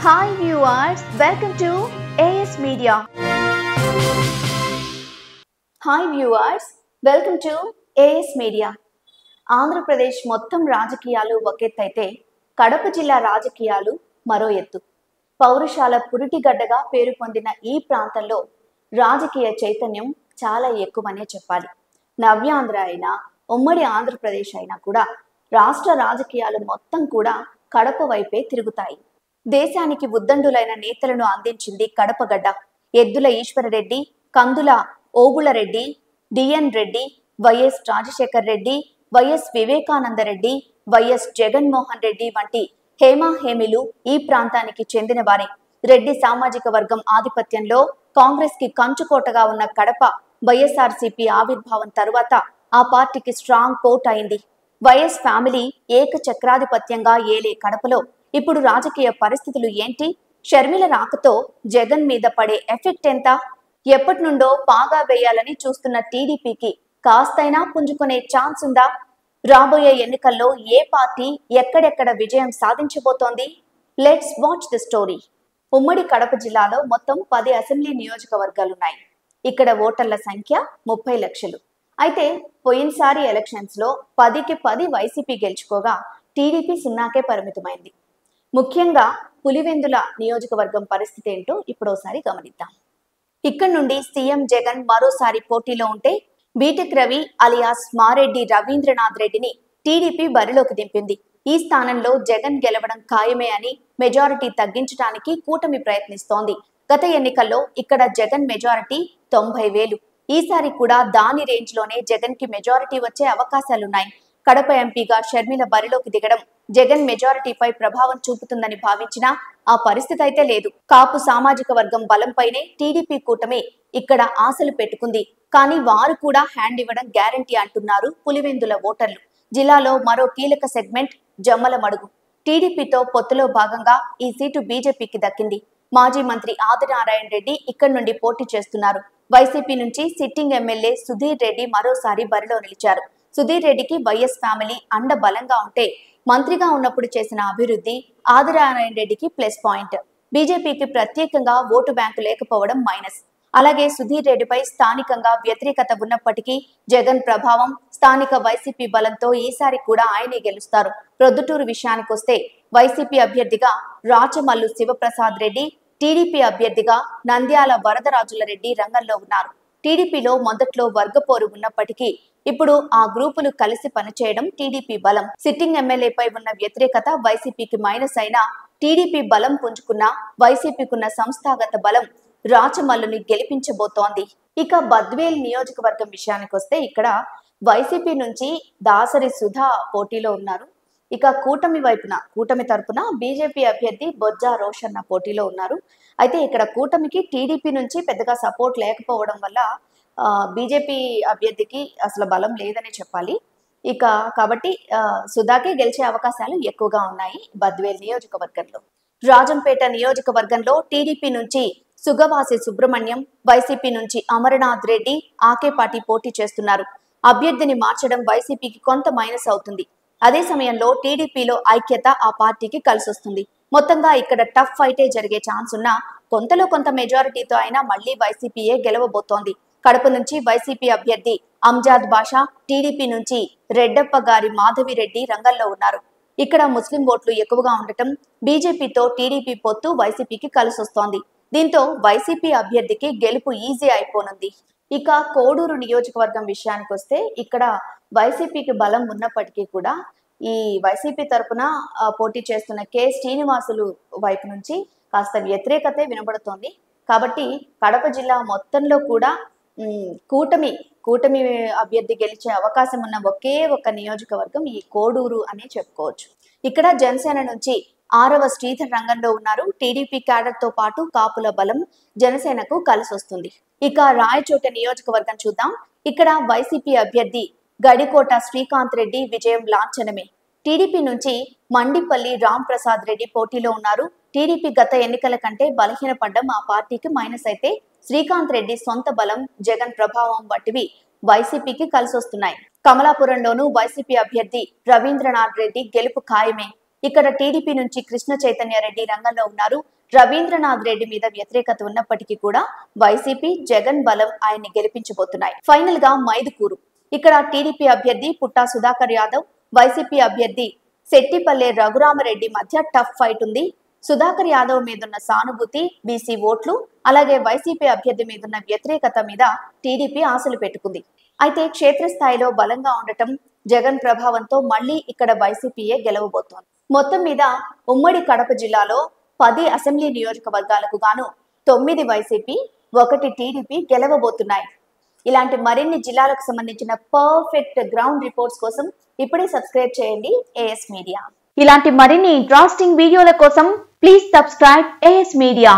Hi viewers, welcome to AS Media. Hi viewers, welcome to AS Media. Andhra Pradesh మొత్తం రాజకీయాలు ఒకెత్తైతే కడప జిల్లా రాజకీయాలు మరో ఎత్తు. పౌరుషాల పురిటిగడ్డగా పేరు పొందిన ఈ ప్రాంతంలో రాజకీయ చైతన్యం చాలా ఎక్కువనే చెప్పాలి. నవ్యాంధ్ర అయినా ఉమ్మడి ఆంధ్రప్రదేశ్ అయినా కూడా రాష్ట్ర రాజకీయాలు మొత్తం కూడా కడప వైపే తిరుగుతాయి. దేశానికి ఉద్దండులైన నేతలను అందించింది కడపగడ్డ. Eddula Eswarareddy, Kandula Obulareddy, D N Reddy, Y S Rajasekhar Reddy, Y S Vivekanandareddy, Y S Jaganmohan Reddy వంటి హేమాహేమిలు ఈ ప్రాంతానికి చెందిన వారే. రెడ్డి సామాజిక వర్గం ఆధిపత్యంలో కాంగ్రెస్ కి కంచుకోటగా ఉన్న కడప వైఎస్ఆర్సీపీ ఆవిర్భావం తరువాత ఆ పార్టీకి స్ట్రాంగ్ పోర్ట్ అయింది. వైఎస్ ఫ్యామిలీ ఏకచక్రాధిపత్యంగా ఏలే కడపలో ఇప్పుడు రాజకీయ పరిస్థితులు ఏంటి? షర్మిల రాకతో జగన్ మీద పడే ఎఫెక్ట్ ఎంత? ఎప్పటి నుండో పాగా వేయాలని చూస్తున్న టీడీపీకి కాస్తైనా పుంజుకునే ఛాన్స్ ఉందా? రాబోయే ఎన్నికల్లో ఏ పార్టీ ఎక్కడెక్కడ విజయం సాధించబోతోంది? Let's watch the story. ఉమ్మడి కడప జిల్లాలో మొత్తం 10 అసెంబ్లీ నియోజకవర్గాలున్నాయి. ఇక్కడ ఓటర్ల సంఖ్య 30 లక్షలు. అయితే పోయినసారి ఎలక్షన్స్ లో 10కి 10 వైసీపీ గెలుచుకోగా టీడీపీ 0కే పరిమితమైంది. ముఖ్యంగా పులివెందుల నియోజకవర్గం పరిస్థితి ఏంటో ఇప్పుడోసారి గమనిద్దాం. ఇక్కడ నుండి సీఎం జగన్ మరోసారి పోటీలో ఉంటే బీటెక్ రవి అలియాస్ మారెడ్డి రవీంద్రనాథ్ రెడ్డిని టీడీపీ బరిలోకి దింపింది. ఈ స్థానంలో జగన్ గెలవడం ఖాయమే అని మెజారిటీ తగ్గించడానికి కూటమి ప్రయత్నిస్తోంది. గత ఎన్నికల్లో ఇక్కడ జగన్ మెజారిటీ 90,000. ఈసారి కూడా దాని రేంజ్ లోనే జగన్ కి మెజారిటీ వచ్చే అవకాశాలున్నాయి. కడప ఎంపీగా షర్మిల బరిలోకి దిగడం జగన్ మెజారిటీపై ప్రభావం చూపుతుందని భావించినా ఆ పరిస్థితి అయితే లేదు. కాపు సామాజిక వర్గం బలంపైనే టీడీపీ కూటమి ఇక్కడ ఆశలు పెట్టుకుంది. కానీ వారు కూడా హ్యాండ్ ఇవ్వడం గ్యారంటీ అంటున్నారు పులివెందుల ఓటర్లు. జిల్లాలో మరో కీలక సెగ్మెంట్ జమ్మలమడుగు. టీడీపీతో పొత్తులో భాగంగా ఈ సీటు బీజేపీకి దక్కింది. మాజీ మంత్రి ఆదినారాయణ రెడ్డి ఇక్కడి నుండి పోటీ చేస్తున్నారు. వైసీపీ నుంచి సిట్టింగ్ ఎమ్మెల్యే సుధీర్ రెడ్డి మరోసారి బరిలో నిలిచారు. సుధీర్ రెడ్డికి వైఎస్ ఫ్యామిలీ అండ బలంగా ఉంటే మంత్రిగా ఉన్నప్పుడు చేసిన అభివృద్ధి ఆదినారాయణ రెడ్డికి ప్లస్ పాయింట్. బీజేపీకి ప్రత్యేకంగా ఓటు బ్యాంకు లేకపోవడం మైనస్. అలాగే సుధీర్ రెడ్డిపై స్థానికంగా వ్యతిరేకత ఉన్నప్పటికీ జగన్ ప్రభావం, స్థానిక వైసీపీ బలంతో ఈసారి కూడా ఆయనే గెలుస్తారు. ప్రొద్దుటూరు విషయానికొస్తే వైసీపీ అభ్యర్థిగా రాచమల్లు శివప్రసాద్ రెడ్డి, టీడీపీ అభ్యర్థిగా నంద్యాల వరదరాజుల రెడ్డి రంగంలో ఉన్నారు. టీడీపీలో మొదట్లో వర్గపోరు ఉన్నప్పటికీ ఇప్పుడు ఆ గ్రూపులు కలిసి పనిచేయడం టీడీపీ బలం. సిట్టింగ్ ఎమ్మెల్యేపై ఉన్న వ్యతిరేకత వైసీపీకి మైనస్ అయినా టీడీపీ బలం పుంజుకున్న వైసీపీకున్న సంస్థాగత బలం రాచమల్లుని గెలిపించబోతోంది. ఇక బద్వేల్ నియోజకవర్గం విషయానికి వస్తే ఇక్కడ వైసీపీ నుంచి దాసరి సుధా పోటీలో ఉన్నారు. ఇక కూటమి తరపున బీజేపీ అభ్యర్థి బొజ్జా రోషన్న పోటీలో ఉన్నారు. అయితే ఇక్కడ కూటమికి టీడీపీ నుంచి పెద్దగా సపోర్ట్ లేకపోవడం వల్ల బీజేపీ అభ్యర్థికి అసలు బలం లేదనే చెప్పాలి. ఇక కాబట్టి సుధాకే గెలిచే అవకాశాలు ఎక్కువగా ఉన్నాయి బద్వేల్ నియోజకవర్గంలో. రాజంపేట నియోజకవర్గంలో టీడీపీ నుంచి సుగవాసి సుబ్రహ్మణ్యం, వైసీపీ నుంచి అమరనాథ్ రెడ్డి, ఆకేపాటి పోటీ చేస్తున్నారు. అభ్యర్థిని మార్చడం వైసీపీకి కొంత మైనస్ అవుతుంది. అదే సమయంలో టీడీపీలో ఐక్యత ఆ పార్టీకి కలిసొస్తుంది. మొత్తంగా ఇక్కడ టఫ్ ఫైటే జరిగే ఛాన్స్ ఉన్నా కొంతలో కొంత మెజారిటీతో అయినా మళ్లీ వైసీపీయే గెలవబోతోంది. కడప నుంచి వైసీపీ అభ్యర్థి అంజాద్ బాషా, టీడీపీ నుంచి రెడ్డప్ప గారి మాధవిరెడ్డి రంగంలో ఉన్నారు. ఇక్కడ ముస్లిం ఓట్లు ఎక్కువగా ఉండటం బీజేపీతో టీడీపీ పొత్తు వైసీపీకి కలిసొస్తోంది. దీంతో వైసీపీ అభ్యర్థికి గెలుపు ఈజీ అయిపోనుంది. ఇక కోడూరు నియోజకవర్గం విషయానికి వస్తే ఇక్కడ వైసీపీకి బలం ఉన్నప్పటికీ కూడా ఈ వైసీపీ తరపున పోటీ చేస్తున్న కె శ్రీనివాసులు వైపు నుంచి కాస్త వ్యతిరేకతే వినబడుతోంది. కాబట్టి కడప జిల్లా మొత్తంలో కూడా కూటమి అభ్యర్థి గెలిచే అవకాశం ఉన్న ఒకే ఒక నియోజకవర్గం ఈ కోడూరు అనే చెప్పుకోవచ్చు. ఇక్కడ జనసేన నుంచి 6వ శ్రీధర్ రంగంలో ఉన్నారు. టీడీపీ క్యాడర్ తో పాటు కాపుల బలం జనసేనకు కలిసొస్తుంది. ఇక రాయచోట నియోజకవర్గం చూద్దాం. ఇక్కడ వైసీపీ అభ్యర్థి గడికోట శ్రీకాంత్ రెడ్డి విజయం లాంఛనమే. టీడీపీ నుంచి మండిపల్లి రామ్ ప్రసాద్ రెడ్డి పోటీలో ఉన్నారు. టీడీపీ గత ఎన్నికల కంటే బలహీనపడ్డం ఆ పార్టీకి మైనస్ అయితే శ్రీకాంత్ రెడ్డి సొంత బలం, జగన్ ప్రభావం వంటివి వైసీపీకి కలిసొస్తున్నాయి. కమలాపురంలోనూ వైసీపీ అభ్యర్థి రవీంద్రనాథ్ రెడ్డి గెలుపు ఖాయమే. ఇక్కడ టీడీపీ నుంచి కృష్ణ చైతన్య రెడ్డి రంగంలో ఉన్నారు. రవీంద్రనాథ్ రెడ్డి మీద వ్యతిరేకత ఉన్నప్పటికీ కూడా వైసీపీ, జగన్ బలం ఆయన్ని గెలిపించబోతున్నాయి. ఫైనల్ గా మైదుకూరు. ఇక్కడ టీడీపీ అభ్యర్థి పుట్టా సుధాకర్ యాదవ్, వైసీపీ అభ్యర్థి శెట్టిపల్లె రఘురామరెడ్డి మధ్య టఫ్ ఫైట్ ఉంది. సుధాకర్ యాదవ్ మీదున్న సానుభూతి, బీసీ ఓట్లు, అలాగే వైసీపీ అభ్యర్థి మీదున్న వ్యతిరేకత మీద టీడీపీ ఆశలు పెట్టుకుంది. అయితే క్షేత్రస్థాయిలో బలంగా ఉండటం, జగన్ ప్రభావంతో మళ్లీ ఇక్కడ వైసీపీయే గెలవబోతోంది. మొత్తం మీద ఉమ్మడి కడప జిల్లాలో 10 అసెంబ్లీ నియోజకవర్గాలకు గాను 9 వైసీపీ, 1 టీడీపీ గెలవబోతున్నాయి. ఇలాంటి మరిన్ని జిల్లాలకు సంబంధించిన పర్ఫెక్ట్ గ్రౌండ్ రిపోర్ట్స్ కోసం ఇప్పుడే సబ్స్క్రైబ్ చేయండి ఏఎస్ మీడియా. ఇలాంటి మరిన్ని ఇంట్రెస్టింగ్ వీడియోల కోసం ప్లీజ్ సబ్స్క్రైబ్ ఏఎస్ మీడియా.